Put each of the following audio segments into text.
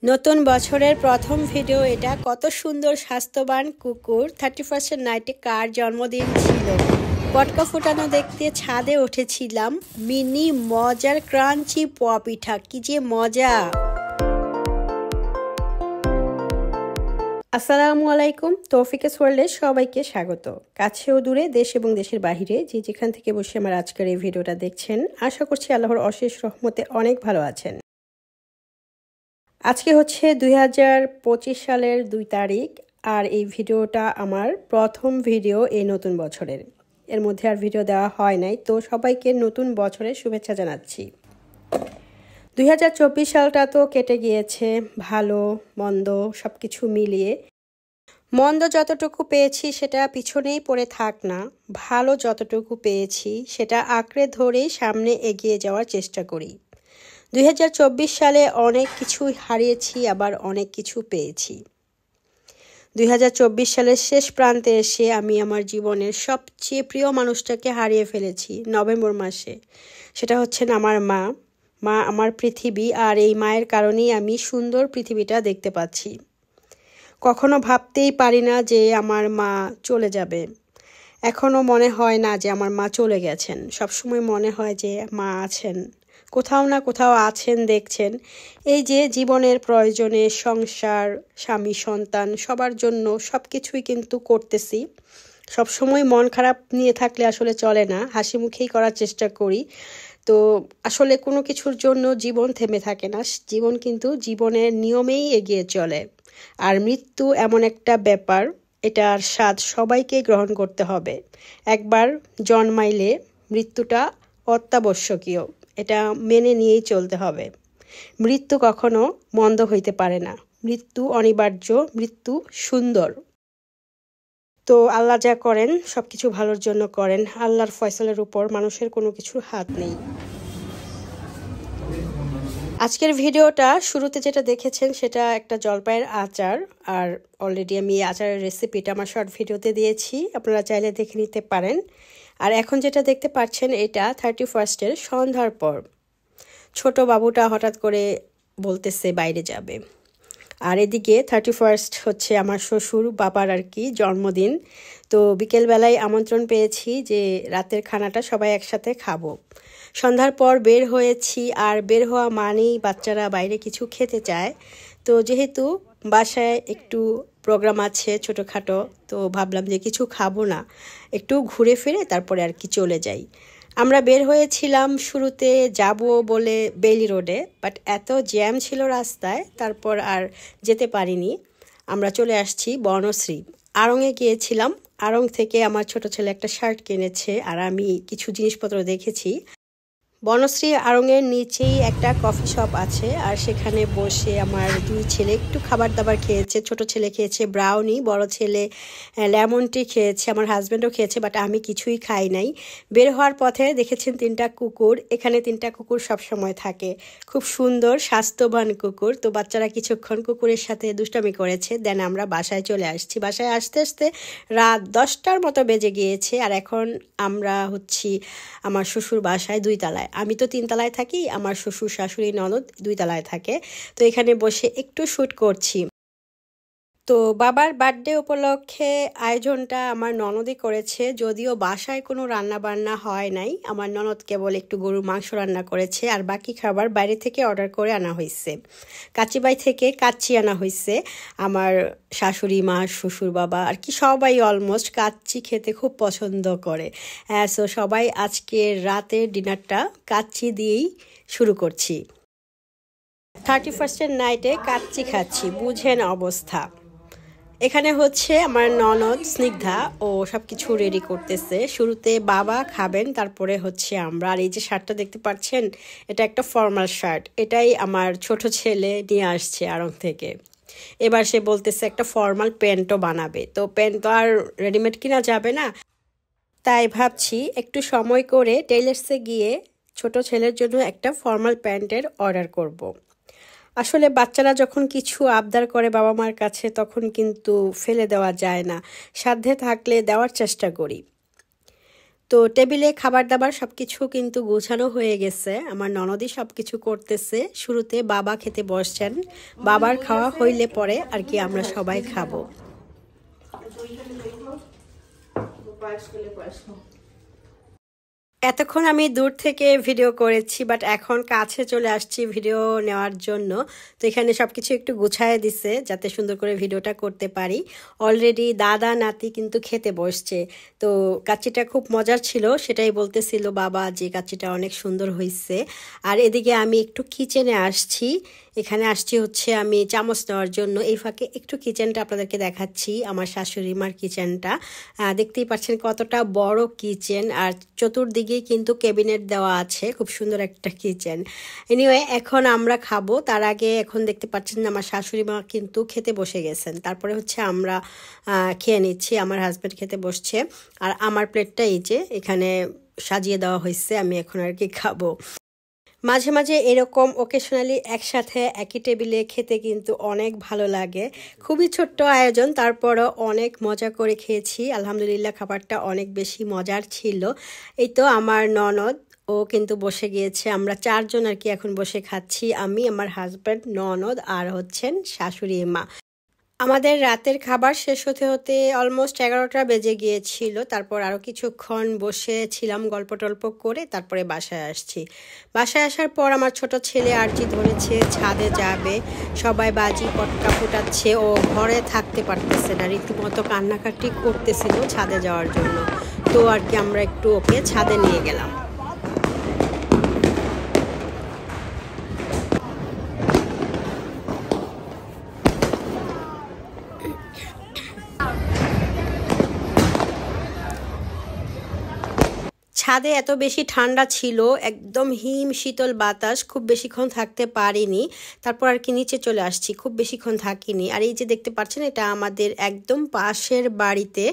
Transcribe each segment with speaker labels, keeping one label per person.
Speaker 1: নতুন বছরের প্রথম ভিডিও এটা। কত সুন্দর স্বাস্থ্যবান কুকুর। 31st নাইটে কার জন্মদিন ছিল, পটকা ফোটানো দেখতে ছাদে উঠেছিলাম। মিনি মজার ক্রাঞ্চি পোয়া পিঠা, কি যে মজা। আসসালামু আলাইকুম, তৌফিকেস ওয়ার্ল্ডে সবাইকে স্বাগত। কাছে ও দূরে, দেশ এবং দেশের বাহিরে যে যেখান থেকে বসে আমার আজকের এই ভিডিওটা দেখছেন, আশা করছি আল্লাহর অশেষ রহমতে অনেক ভালো আছেন। আজকে হচ্ছে 2025 সালের 2 তারিখ, আর এই ভিডিওটা আমার প্রথম ভিডিও এই নতুন বছরের। এর মধ্যে আর ভিডিও দেওয়া হয় নাই, তো সবাইকে নতুন বছরের শুভেচ্ছা জানাচ্ছি। 2024 সালটা তো কেটে গিয়েছে ভালো মন্দ সব কিছু মিলিয়ে। মন্দ যতটুকু পেয়েছি সেটা পিছনেই পড়ে থাক না, ভালো যতটুকু পেয়েছি সেটা আঁকড়ে ধরেই সামনে এগিয়ে যাওয়ার চেষ্টা করি। 2024 সালে অনেক কিছুই হারিয়েছি, আবার অনেক কিছু পেয়েছি। 2024 সালের শেষ প্রান্তে এসে আমি আমার জীবনের সবচেয়ে প্রিয় মানুষটাকে হারিয়ে ফেলেছি নভেম্বর মাসে। সেটা হচ্ছেন আমার মা। মা আমার পৃথিবী, আর এই মায়ের কারণেই আমি সুন্দর পৃথিবীটা দেখতে পাচ্ছি। কখনো ভাবতেই পারি না যে আমার মা চলে যাবে। এখনও মনে হয় না যে আমার মা চলে গেছেন। সবসময় মনে হয় যে মা আছেন, কোথাও না কোথাও আছেন, দেখছেন। এই যে জীবনের প্রয়োজনে সংসার, স্বামী, সন্তান সবার জন্য সব কিছুই কিন্তু করতেছি। সবসময় মন খারাপ নিয়ে থাকলে আসলে চলে না, হাসি মুখেই করার চেষ্টা করি। তো আসলে কোনো কিছুর জন্য জীবন থেমে থাকে না, জীবন কিন্তু জীবনের নিয়মেই এগিয়ে চলে। আর মৃত্যু এমন একটা ব্যাপার, এটার স্বাদ সবাইকে গ্রহণ করতে হবে। একবার জন্মাইলে মৃত্যুটা অত্যাবশ্যকীয়, এটা মেনে নিয়েই চলতে হবে। মৃত্যু কখনো মন্দ হইতে পারে না, মৃত্যু অনিবার্য, মৃত্যু সুন্দর। তো আল্লাহ যা করেন সবকিছু ভালোর জন্য করেন। আল্লাহর ফয়সালের উপর মানুষের কোনো কিছুর হাত নেই। আজকের ভিডিওটা শুরুতে যেটা দেখেছেন সেটা একটা জলপাইয়ের আচার, আর অলরেডি আমি এই আচারের রেসিপিটা আমার শর্ট ভিডিওতে দিয়েছি, আপনারা চাইলে দেখে নিতে পারেন। আর এখন যেটা দেখতে পাচ্ছেন এটা 31st সন্ধ্যার পর ছোট বাবুটা হঠাৎ করে বলতেছে বাইরে যাবে। আর এদিকে 31st হচ্ছে আমার শ্বশুর বাবার আর কি জন্মদিন। তো বিকেলবেলায় আমন্ত্রণ পেয়েছি যে রাতের খানাটা সবাই একসাথে খাবো। সন্ধ্যার পর বের হয়েছি, আর বের হওয়া মানেই বাচ্চারা বাইরে কিছু খেতে চায়। তো যেহেতু বাসায় একটু প্রোগ্রাম আছে ছোটোখাটো, তো ভাবলাম যে কিছু খাবো না, একটু ঘুরে ফিরে তারপরে আর কি চলে যাই। আমরা বের হয়েছিলাম শুরুতে যাব বলে বেইলি রোডে, বাট এত জ্যাম ছিল রাস্তায়, তারপর আর যেতে পারিনি। আমরা চলে আসছি বনশ্রী। আড়ংয়ে গিয়েছিলাম, আড়ং থেকে আমার ছোট ছেলে একটা শার্ট কিনেছে, আর আমি কিছু জিনিসপত্র দেখেছি। বনশ্রী আড়ংয়ের নিচেই একটা কফি শপ আছে, আর সেখানে বসে আমার 2 ছেলে একটু খাবার দাবার খেয়েছে। ছোট ছেলে খেয়েছে ব্রাউনি, বড় ছেলে লেমন টি খেয়েছে, আমার হাজব্যান্ডও খেয়েছে, বাট আমি কিছুই খাই নাই। বের হওয়ার পথে দেখেছেন 3টা কুকুর। এখানে 3টা কুকুর সবসময় থাকে, খুব সুন্দর স্বাস্থ্যবান কুকুর। তো বাচ্চারা কিছুক্ষণ কুকুরের সাথে দুষ্টামি করেছে, দেন আমরা বাসায় চলে আসছি। বাসায় আসতে আসতে রাত 10টার মতো বেজে গিয়েছে, আর এখন আমরা হচ্ছি আমার শ্বশুর বাসায় 2 তলায়। আমি তো 3 তলায় থাকি, আমার শ্বশুর শাশুড়ি ননদ 2 তলায় থাকে। তো এখানে বসে একটু শ্যুট করছি। তো বাবার বার্থডে উপলক্ষে আয়োজনটা আমার ননদই করেছে, যদিও বাসায় কোনো রান্না বান্না হয় নাই। আমার ননদ কেবল একটু গরুর মাংস রান্না করেছে, আর বাকি খাবার বাইরে থেকে অর্ডার করে আনা হয়েছে। কাচ্চিবাই থেকে কাচ্চি আনা হয়েছে। আমার শাশুড়ি মা, শ্বশুর বাবা আর কি সবাই অলমোস্ট কাচ্চি খেতে খুব পছন্দ করে। সো সবাই আজকে রাতের ডিনারটা কাচ্চি দিয়েই শুরু করছি। 31st নাইটে কাচ্চি খাচ্ছি, বুঝেন অবস্থা। এখানে হচ্ছে আমার ননদ স্নিগ্ধা, ও সব কিছু রেডি করতেছে। শুরুতে বাবা খাবেন, তারপরে হচ্ছে আমরা। আর এই যে শার্টটা দেখতে পাচ্ছেন, এটা একটা ফর্মাল শার্ট, এটাই আমার ছোট ছেলে নিয়ে আসছে আড়ং থেকে। এবার সে বলতেছে একটা ফর্মাল প্যান্টও বানাবে। তো প্যান্ট তো আর রেডিমেড কিনা যাবে না, তাই ভাবছি একটু সময় করে টেইলার্সে গিয়ে ছোট ছেলের জন্য একটা ফর্মাল প্যান্টের অর্ডার করব। আসলে বাচ্চারা যখন কিছু আবদার করে বাবা মার কাছে, তখন কিন্তু ফেলে দেওয়া যায় না, সাধ্যে থাকলে দেওয়ার চেষ্টা করি। তো টেবিলে খাবার দাবার সবকিছু কিন্তু গোছানো হয়ে গেছে। আমার ননদই সবকিছু করতেছে। শুরুতে বাবা খেতে বসছেন, বাবার খাওয়া হইলে পরে আর কি আমরা সবাই খাবো। এতক্ষণ আমি দূর থেকে ভিডিও করেছি, বাট এখন কাছে চলে আসছি ভিডিও নেওয়ার জন্য। তো এখানে সবকিছু একটু গুছায় দিছে যাতে সুন্দর করে ভিডিওটা করতে পারি। অলরেডি দাদা নাতি কিন্তু খেতে বসছে। তো কাচ্চিটা খুব মজার ছিল, সেটাই বলতেছিল বাবা যে কাচ্চিটা অনেক সুন্দর হয়েছে। আর এদিকে আমি একটু কিচেনে আসছি। এখানে আসছি হচ্ছে আমি চামচ নেওয়ার জন্য। এই ফাঁকে একটু কিচেনটা আপনাদেরকে দেখাচ্ছি, আমার শাশুড়ি মার কিচেনটা। দেখতেই পাচ্ছেন কতটা বড় কিচেন, আর চতুর্দিকে কিন্তু ক্যাবিনেট দেওয়া আছে। খুব সুন্দর একটা কিচেন। এনিওয়ে এখন আমরা খাবো, তার আগে এখন দেখতে পাচ্ছেন আমার শাশুড়ি মা কিন্তু খেতে বসে গেছেন। তারপরে হচ্ছে আমরা খেয়ে নিচ্ছি, আমার হাজব্যান্ড খেতে বসছে। আর আমার প্লেটটা এই যে এখানে সাজিয়ে দেওয়া হয়েছে, আমি এখন আর কি খাবো। মাঝে মাঝে এরকম ওকেশনালি একসাথে একই টেবিলে খেতে কিন্তু অনেক ভালো লাগে। খুবই ছোট্ট আয়োজন, তারপরও অনেক মজা করে খেয়েছি। আলহামদুলিল্লাহ খাবারটা অনেক বেশি মজার ছিল। এই তো আমার ননদ ও কিন্তু বসে গিয়েছে, আমরা চারজন আর কি এখন বসে খাচ্ছি, আমি, আমার হাজব্যান্ড, ননদ আর হচ্ছেন শাশুড়ি মা। আমাদের রাতের খাবার শেষ হতে হতে অলমোস্ট 11টা বেজে গিয়েছিল। তারপর আরও কিছুক্ষণ বসেছিলাম গল্প টল্প করে, তারপরে বাসায় আসছি। বাসায় আসার পর আমার ছোট ছেলে আরজি ধরেছে ছাদে যাবে, সবাই বাজি পটকা ফুটাচ্ছে, ও ঘরে থাকতে পারতেছে না, রীতিমতো কান্নাকাটি করতেছিল ছাদে যাওয়ার জন্য। তো আর কি আমরা একটু ওকে ছাদে নিয়ে গেলাম। ছাদে এত বেশি ঠান্ডা ছিল, একদম হিম শীতল বাতাস, খুব বেশিক্ষণ থাকতে পারিনি। তারপর আর কি নিচে চলে আসছি, খুব বেশিক্ষণ থাকিনি। আর এই যে দেখতে পাচ্ছেন এটা আমাদের একদম পাশের বাড়িতে।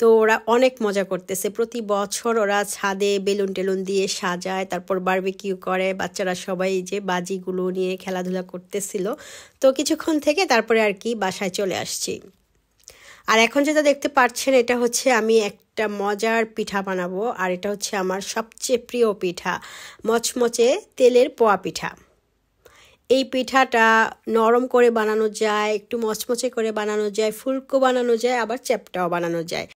Speaker 1: তো ওরা অনেক মজা করতেছে, প্রতি বছর ওরা ছাদে বেলুন টেলুন দিয়ে সাজায়, তারপর বারবিকিউ করে, বাচ্চারা সবাই যে বাজিগুলো নিয়ে খেলাধুলা করতেছিল। তো কিছুক্ষণ থেকে তারপরে আর কি বাসায় চলে আসছি। আর এখন যেটা দেখতে পাচ্ছেন এটা হচ্ছে আমি একটা মজার পিঠা বানাবো, আর এটা হচ্ছে আমার সবচেয়ে প্রিয় পিঠা, মচমচে তেলের পোয়া পিঠা। এই পিঠাটা নরম করে বানানো যায়, একটু মচমচে করে বানানো যায়, ফুলকো বানানো যায়, আবার চ্যাপটাও বানানো যায়।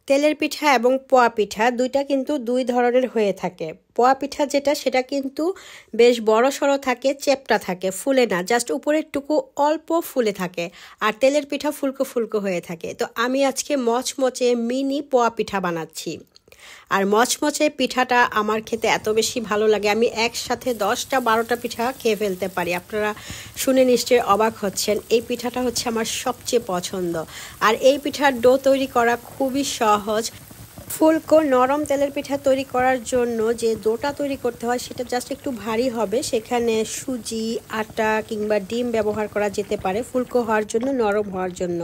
Speaker 1: তেলের পিঠা এবং পোয়া পিঠা দুইটা কিন্তু দুই ধরনের হয়ে থাকে। পোয়া পিঠা যেটা সেটা কিন্তু বেশ বড় সড়ো থাকে, চেপটা থাকে, ফুলে না, জাস্ট উপরের টুকু অল্প ফুলে থাকে। আর তেলের পিঠা ফুলকো ফুলকো হয়ে থাকে। তো আমি আজকে মচমচে মিনি পোয়া পিঠা বানাচ্ছি। আর মচমচে পিঠাটা আমার খেতে এত বেশি ভালো লাগে, আমি একসাথে 10টা 12টা পিঠা খেয়ে ফেলতে পারি। আপনারা শুনে নিশ্চয়ই অবাক হচ্ছেন, এই পিঠাটা হচ্ছে আমার সবচেয়ে পছন্দ। আর এই পিঠার ডো তৈরি করা খুবই সহজ। ফুলকো নরম তেলের পিঠা তৈরি করার জন্য যে ডোটা তৈরি করতে হয় সেটা জাস্ট একটু ভারী হবে, সেখানে সুজি, আটা কিংবা ডিম ব্যবহার করা যেতে পারে ফুলকো হওয়ার জন্য, নরম হওয়ার জন্য।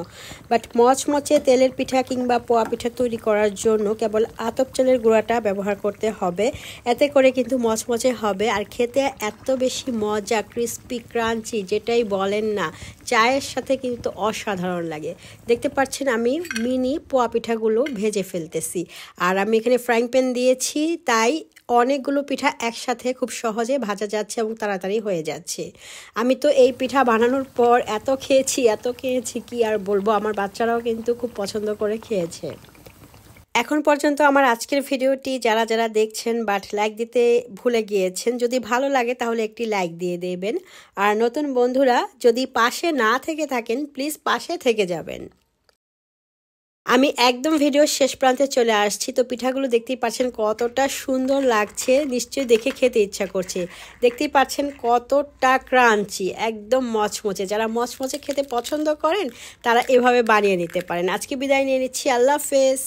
Speaker 1: বাট মচমচে তেলের পিঠা কিংবা পোয়া পিঠা তৈরি করার জন্য কেবল আতপ চালের গুঁড়াটা ব্যবহার করতে হবে, এতে করে কিন্তু মচমচে হবে আর খেতে এত বেশি মজা, ক্রিস্পি ক্রাঞ্চি যেটাই বলেন না, চায়ের সাথে কিন্তু অসাধারণ লাগে। দেখতে পাচ্ছেন আমি মিনি পোয়া পিঠাগুলো ভেজে ফেলতেছি। আর আমি এখানে ফ্রাইং প্যান দিয়েছি, তাই অনেকগুলো পিঠা একসাথে খুব সহজে ভাজা যাচ্ছে এবং তাড়াতাড়ি হয়ে যাচ্ছে। আমি তো এই পিঠা বানানোর পর এত খেয়েছি কি আর বলবো, আমার বাচ্চারাও কিন্তু খুব পছন্দ করে খেয়েছে। এখন পর্যন্ত আমার আজকের ভিডিওটি যারা যারা দেখছেন বাট লাইক দিতে ভুলে গিয়েছেন, যদি ভালো লাগে তাহলে একটি লাইক দিয়ে দেবেন। আর নতুন বন্ধুরা যদি পাশে না থেকে থাকেন প্লিজ পাশে থেকে যাবেন। আমি একদম ভিডিওর শেষ প্রান্তে চলে আসছি। তো পিঠাগুলো দেখতেই পাচ্ছেন কতটা সুন্দর লাগছে, নিশ্চয়ই দেখে খেতে ইচ্ছা করছে। দেখতেই পাচ্ছেন কতটা ক্রাঞ্চি, একদম মচমচে। যারা মচমচে খেতে পছন্দ করেন তারা এভাবে বানিয়ে নিতে পারেন। আজকে বিদায় নিয়ে নিচ্ছি, আল্লাহ হাফেজ।